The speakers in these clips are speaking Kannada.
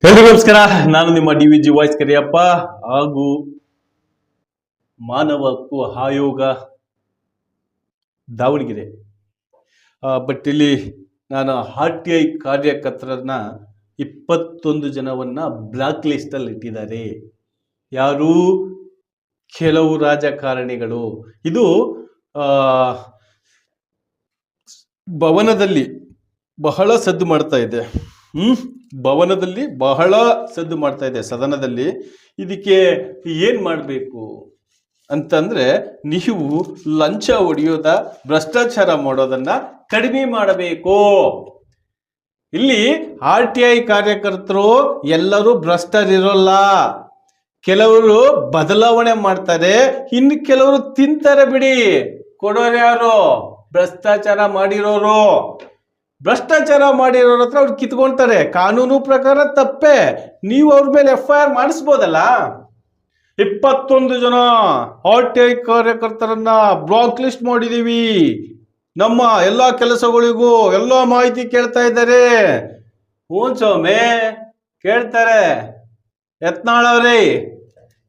ಎಲ್ರಿಗೂ ನಮಸ್ಕಾರ. ನಾನು ನಿಮ್ಮ DVG ವಾಯ್ಸ್ ಕರಿಯಪ್ಪ ಹಾಗೂ ಮಾನವ ಹಕ್ಕು ಆಯೋಗ ದಾವಣಗೆರೆ. ಬಟ್ ಇಲ್ಲಿ ನಾನು RTI ಕಾರ್ಯಕರ್ತರನ್ನ 21 ಜನವನ್ನ ಬ್ಲಾಕ್ ಲಿಸ್ಟ್ ಅಲ್ಲಿ ಇಟ್ಟಿದ್ದಾರೆ. ಯಾರು? ಕೆಲವು ರಾಜಕಾರಣಿಗಳು. ಇದು ಭವನದಲ್ಲಿ ಬಹಳ ಸದ್ದು ಮಾಡ್ತಾ ಇದೆ. ಭವನದಲ್ಲಿ ಬಹಳ ಸದ್ದು ಮಾಡ್ತಾ ಇದೆ, ಸದನದಲ್ಲಿ. ಇದಕ್ಕೆ ಏನ್ ಮಾಡಬೇಕು ಅಂತಂದ್ರೆ, ನೀವು ಲಂಚ ಹೊಡೆಯೋದ, ಭ್ರಷ್ಟಾಚಾರ ಮಾಡೋದನ್ನ ಕಡಿಮೆ ಮಾಡಬೇಕು. ಇಲ್ಲಿ RTI ಕಾರ್ಯಕರ್ತರು ಎಲ್ಲರೂ ಭ್ರಷ್ಟರಿರೋಲ್ಲ. ಕೆಲವರು ಬದಲಾವಣೆ ಮಾಡ್ತಾರೆ, ಇನ್ನು ಕೆಲವರು ತಿಂತಾರೆ. ಬಿಡಿ, ಕೊಡೋರು ಯಾರು? ಭ್ರಷ್ಟಾಚಾರ ಮಾಡಿರೋರು. ಭ್ರಷ್ಟಾಚಾರ ಮಾಡಿರೋರ ಹತ್ರ ಅವ್ರು ಕಿತ್ಕೊಂತಾರೆ. ಕಾನೂನು ಪ್ರಕಾರ ತಪ್ಪೆ. ನೀವು ಅವ್ರ ಮೇಲೆ FIR ಮಾಡಿಸ್ಬೋದಲ್ಲ. 21 ಜನ RTI ಕಾರ್ಯಕರ್ತರನ್ನ ಬ್ಲಾಕ್ ಲಿಸ್ಟ್ ಮಾಡಿದೀವಿ. ನಮ್ಮ ಎಲ್ಲಾ ಕೆಲಸಗಳಿಗೂ ಎಲ್ಲಾ ಮಾಹಿತಿ ಕೇಳ್ತಾ ಇದ್ದಾರೆ. ಸ್ವಾಮಿ ಕೇಳ್ತಾರೆ. ಯತ್ನಾಳವ್ರಿ,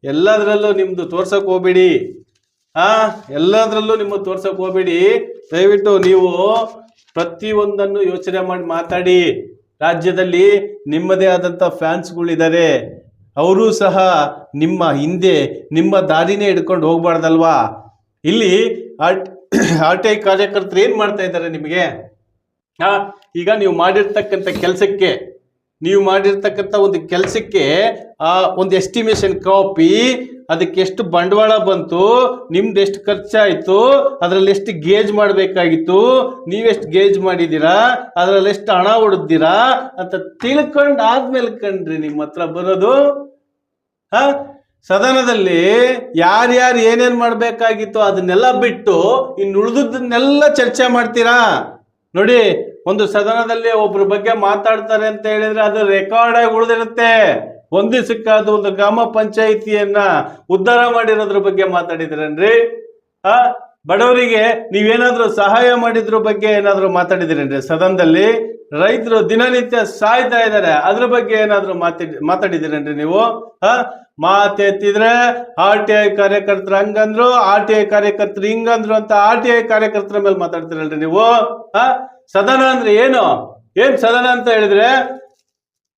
ಎಲ್ಲದರಲ್ಲೂ ನಿಮ್ದು ತೋರ್ಸಕ್ ಹೋಗ್ಬೇಡಿ. ಎಲ್ಲದರಲ್ಲೂ ನಿಮ್ಮದು ತೋರ್ಸಕ್ ಹೋಗ್ಬೇಡಿ. ದಯವಿಟ್ಟು ನೀವು ಪ್ರತಿಯೊಂದನ್ನು ಯೋಚನೆ ಮಾಡಿ ಮಾತಾಡಿ. ರಾಜ್ಯದಲ್ಲಿ ನಿಮ್ಮದೇ ಆದಂಥ ಫ್ಯಾನ್ಸ್ಗಳಿದ್ದಾರೆ. ಅವರು ಸಹ ನಿಮ್ಮ ಹಿಂದೆ ನಿಮ್ಮ ದಾರಿನೇ ಹಿಡ್ಕೊಂಡು ಹೋಗ್ಬಾರ್ದಲ್ವಾ? ಇಲ್ಲಿ RTI ಕಾರ್ಯಕರ್ತರು ಏನ್ ಮಾಡ್ತಾ ಇದ್ದಾರೆ ನಿಮಗೆ? ಈಗ ನೀವು ಮಾಡಿರ್ತಕ್ಕಂಥ ಕೆಲಸಕ್ಕೆ, ಒಂದು ಕೆಲಸಕ್ಕೆ ಒಂದು ಎಸ್ಟಿಮೇಷನ್ ಕಾಪಿ, ಅದಕ್ಕೆ ಎಷ್ಟು ಬಂಡವಾಳ ಬಂತು, ನಿಮ್ದು ಎಷ್ಟು ಖರ್ಚಾಯ್ತು, ಅದರಲ್ಲಿ ಎಷ್ಟು ಗೇಜ್ ಮಾಡಬೇಕಾಗಿತ್ತು, ನೀವೆಷ್ಟು ಗೇಜ್ ಮಾಡಿದ್ದೀರಾ, ಅದರಲ್ಲಿ ಎಷ್ಟು ಹಣ ಹೊಡೆದಿರಾ ಅಂತ ತಿಳ್ಕೊಂಡು ಆದ್ಮೇಲೆ ಕಣ್ರಿ ನಿಮ್ಮ ಹತ್ರ ಬರೋದು. ಸದನದಲ್ಲಿ ಯಾರ್ಯಾರು ಏನೇನ್ ಮಾಡ್ಬೇಕಾಗಿತ್ತು ಅದನ್ನೆಲ್ಲ ಬಿಟ್ಟು ಇನ್ನು ಉಳಿದನ್ನೆಲ್ಲ ಚರ್ಚೆ ಮಾಡ್ತೀರಾ. ನೋಡಿ, ಒಂದು ಸದನದಲ್ಲಿ ಒಬ್ರ ಬಗ್ಗೆ ಮಾತಾಡ್ತಾರೆ ಅಂತ ಹೇಳಿದ್ರೆ ಅದು ರೆಕಾರ್ಡ್ ಆಗಿ ಉಳಿದಿರುತ್ತೆ. ಒಂದ್ ದಿವಸಕ್ಕೆ ಅದು ಒಂದು ಗ್ರಾಮ ಪಂಚಾಯಿತಿಯನ್ನ ಉದ್ಧಾರ ಮಾಡಿರೋದ್ರ ಬಗ್ಗೆ ಮಾತಾಡಿದ್ರೇನ್ರಿ? ಬಡವರಿಗೆ ನೀವೇನಾದ್ರೂ ಸಹಾಯ ಮಾಡಿದ್ರ ಬಗ್ಗೆ ಏನಾದ್ರು ಮಾತಾಡಿದ್ರೇನ್ರಿ? ಸದನದಲ್ಲಿ ರೈತರು ದಿನನಿತ್ಯ ಸಾಯ್ತಾ ಇದ್ದಾರೆ, ಅದ್ರ ಬಗ್ಗೆ ಏನಾದ್ರು ಮಾತಾಡಿದಿರೇನ್ರಿ ನೀವು? ಮಾತೆತ್ತಿದ್ರೆ RTI ಕಾರ್ಯಕರ್ತರು ಹಂಗಂದ್ರು, RTI ಕಾರ್ಯಕರ್ತರು ಹಿಂಗಂದ್ರು ಅಂತ RTI ಕಾರ್ಯಕರ್ತರ ಮೇಲೆ ಮಾತಾಡ್ತೀರಲ್ರಿ ನೀವು? ಸದನ ಅಂದ್ರೆ ಏನ್ ಸದನ ಅಂತ ಹೇಳಿದ್ರೆ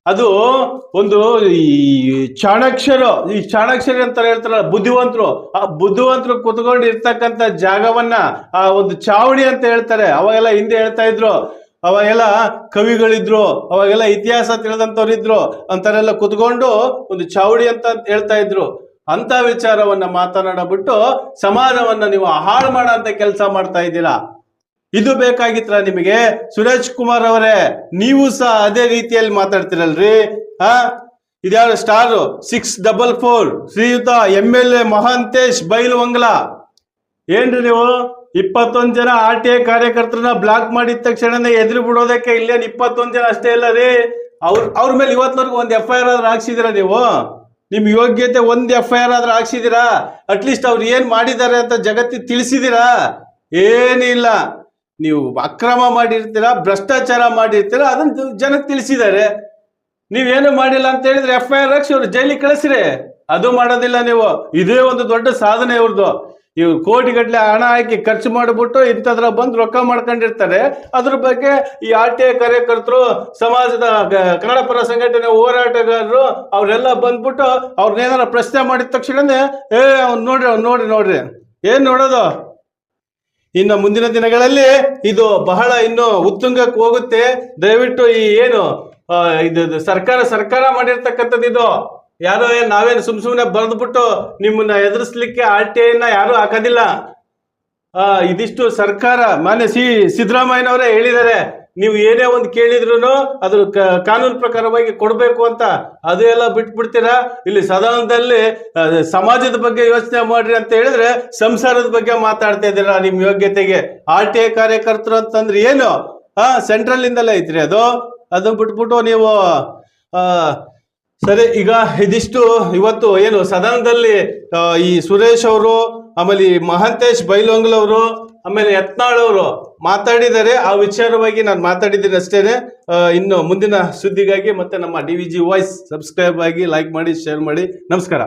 ಅದು ಒಂದು ಈ ಚಾಣಾಕ್ಷರು ಅಂತ ಹೇಳ್ತಾರಲ್ಲ, ಬುದ್ಧಿವಂತರು. ಆ ಬುದ್ಧಿವಂತರು ಕುತ್ಕೊಂಡು ಇರ್ತಕ್ಕಂಥ ಜಾಗವನ್ನ ಒಂದು ಚಾವಣಿ ಅಂತ ಹೇಳ್ತಾರೆ. ಅವಾಗೆಲ್ಲ ಹಿಂದೆ ಹೇಳ್ತಾ ಇದ್ರು, ಅವಾಗೆಲ್ಲ ಕವಿಗಳಿದ್ರು, ಅವಾಗೆಲ್ಲ ಇತಿಹಾಸ ತಿಳಿದಂಥವ್ರು ಇದ್ರು, ಅಂತಾರೆಲ್ಲ ಕುತ್ಕೊಂಡು ಒಂದು ಚಾವಡಿ ಅಂತ ಹೇಳ್ತಾ ಇದ್ರು. ಅಂತ ವಿಚಾರವನ್ನ ಮಾತನಾಡಬಿಟ್ಟು ಸಮಾಜವನ್ನ ನೀವು ಹಾಳು ಮಾಡೋ ಅಂತ ಕೆಲಸ ಮಾಡ್ತಾ ಇದ್ದೀರಾ. ಇದು ಬೇಕಾಗಿತ್ರ ನಿಮಗೆ? ಸುರೇಶ್ ಕುಮಾರ್ ಅವರೇ, ನೀವು ಸಹ ಅದೇ ರೀತಿಯಲ್ಲಿ ಮಾತಾಡ್ತಿರಲ್ರಿ. ಇದ್ಯಾವ ಸ್ಟಾರ್ 644 ಶ್ರೀಯುತ MLA ಮಹಾಂತೇಶ್ ಬೈಲುವಂಗ್ಲ. ಏನ್ರಿ ನೀವು 21 ಜನ RTI ಕಾರ್ಯಕರ್ತರನ್ನ ಬ್ಲಾಕ್ ಮಾಡಿದ ತಕ್ಷಣ ಎದುರು ಬಿಡೋದಕ್ಕೆ ಇಲ್ಲೇನ್ 21 ಜನ ಅಷ್ಟೇ ಇಲ್ಲ ರೀ. ಅವ್ರ ಮೇಲೆ ಇವತ್ತಿನವರೆಗೂ ಒಂದು FIR ಆದ್ರೂ ಹಾಕ್ಸಿದಿರಾ ನೀವು? ನಿಮ್ ಯೋಗ್ಯತೆ ಒಂದು FIR ಆದ್ರೂ ಹಾಕ್ಸಿದಿರಾ? ಅಟ್ಲೀಸ್ಟ್ ಅವ್ರು ಏನ್ ಮಾಡಿದ್ದಾರೆ ಅಂತ ಜಗತ್ತಿಗೆ ತಿಳಿಸಿದಿರಾ? ಏನಿಲ್ಲ. ನೀವು ಅಕ್ರಮ ಮಾಡಿರ್ತೀರಾ, ಭ್ರಷ್ಟಾಚಾರ ಮಾಡಿರ್ತೀರಾ, ಅದನ್ನ ಜನಕ್ಕೆ ತಿಳಿಸಿದ್ದಾರೆ. ನೀವೇನು ಮಾಡಿಲ್ಲ ಅಂತ ಹೇಳಿದ್ರೆ FIR ಹಾಕ್ಸಿ ಅವ್ರು ಜೈಲಿಗೆ ಕಳಿಸ್ರಿ. ಅದು ಮಾಡೋದಿಲ್ಲ ನೀವು. ಇದೇ ಒಂದು ದೊಡ್ಡ ಸಾಧನೆ ಇವ್ರದ್ದು. ಇವ್ರು ಕೋಟಿಗಟ್ಟಲೆ ಹಣ ಹಾಕಿ ಖರ್ಚು ಮಾಡಿಬಿಟ್ಟು ಇಂಥದ್ರ ಬಂದು ರೊಕ್ಕ ಮಾಡ್ಕೊಂಡಿರ್ತಾರೆ. ಅದ್ರ ಬಗ್ಗೆ ಈ RTI ಕಾರ್ಯಕರ್ತರು, ಸಮಾಜದ ಕನ್ನಡ ಪರ ಸಂಘಟನೆ ಹೋರಾಟಗಾರರು ಅವರೆಲ್ಲ ಬಂದ್ಬಿಟ್ಟು ಅವ್ರನ್ನೇನಾರ ಪ್ರಶ್ನೆ ಮಾಡಿದ ತಕ್ಷಣ ನೋಡ್ರಿ ಏನ್ ನೋಡೋದು? ಇನ್ನು ಮುಂದಿನ ದಿನಗಳಲ್ಲಿ ಇದು ಬಹಳ ಇನ್ನು ಉತ್ತುಂಗಕ್ಕೆ ಹೋಗುತ್ತೆ. ದಯವಿಟ್ಟು ಈ ಇದು ಸರ್ಕಾರ ಮಾಡಿರ್ತಕ್ಕಂಥದ್ದು ಇದು. ಯಾರೋ ನಾವೇನು ಸುಮ್ನೆ ಬರೆದ್ಬಿಟ್ಟು ನಿಮ್ಮನ್ನ ಎದುರಿಸ್ಲಿಕ್ಕೆ RTIನ ಯಾರು ಹಾಕೋದಿಲ್ಲ. ಇದಿಷ್ಟು ಸರ್ಕಾರ ಮಾನ್ಯ ಸಿದ್ದರಾಮಯ್ಯನವರೇ ಹೇಳಿದ್ದಾರೆ, ನೀವು ಏನೇ ಒಂದು ಕೇಳಿದ್ರು ಅದ್ರ ಕಾನೂನು ಪ್ರಕಾರವಾಗಿ ಕೊಡ್ಬೇಕು ಅಂತ. ಅದು ಎಲ್ಲ ಬಿಟ್ಬಿಡ್ತೀರಾ? ಇಲ್ಲಿ ಸದನದಲ್ಲಿ ಸಮಾಜದ ಬಗ್ಗೆ ಯೋಚನೆ ಮಾಡ್ರಿ ಅಂತ ಹೇಳಿದ್ರೆ ಸಂಸಾರದ ಬಗ್ಗೆ ಮಾತಾಡ್ತಾ ಇದ್ದೀರಾ ನಿಮ್ ಯೋಗ್ಯತೆಗೆ. RTI ಕಾರ್ಯಕರ್ತರು ಅಂತಂದ್ರೆ ಏನು? ಸೆಂಟ್ರಲ್ ಇಂದಲೇ ಐತ್ರಿ ಅದು ಬಿಟ್ಬಿಟ್ಟು ನೀವು ಸರಿ. ಈಗ ಇದಿಷ್ಟು ಇವತ್ತು ಸದನದಲ್ಲಿ ಈ ಸುರೇಶ್ ಅವರು, ಆಮೇಲೆ ಮಹಾಂತೇಶ್ ಬೈಲೊಂಗ್ಲ ಅವರು, ಆಮೇಲೆ ಯತ್ನಾಳ್ ಅವರು ಮಾತಾಡಿದರೆ ಆ ವಿಚಾರವಾಗಿ ನಾನು ಮಾತಾಡಿದ್ದೀನಿ ಅಷ್ಟೇನೆ. ಇನ್ನು ಮುಂದಿನ ಸುದ್ದಿಗಾಗಿ ಮತ್ತೆ ನಮ್ಮ DVG ವಾಯ್ಸ್ ಸಬ್ಸ್ಕ್ರೈಬ್ ಆಗಿ, ಲೈಕ್ ಮಾಡಿ, ಶೇರ್ ಮಾಡಿ. ನಮಸ್ಕಾರ.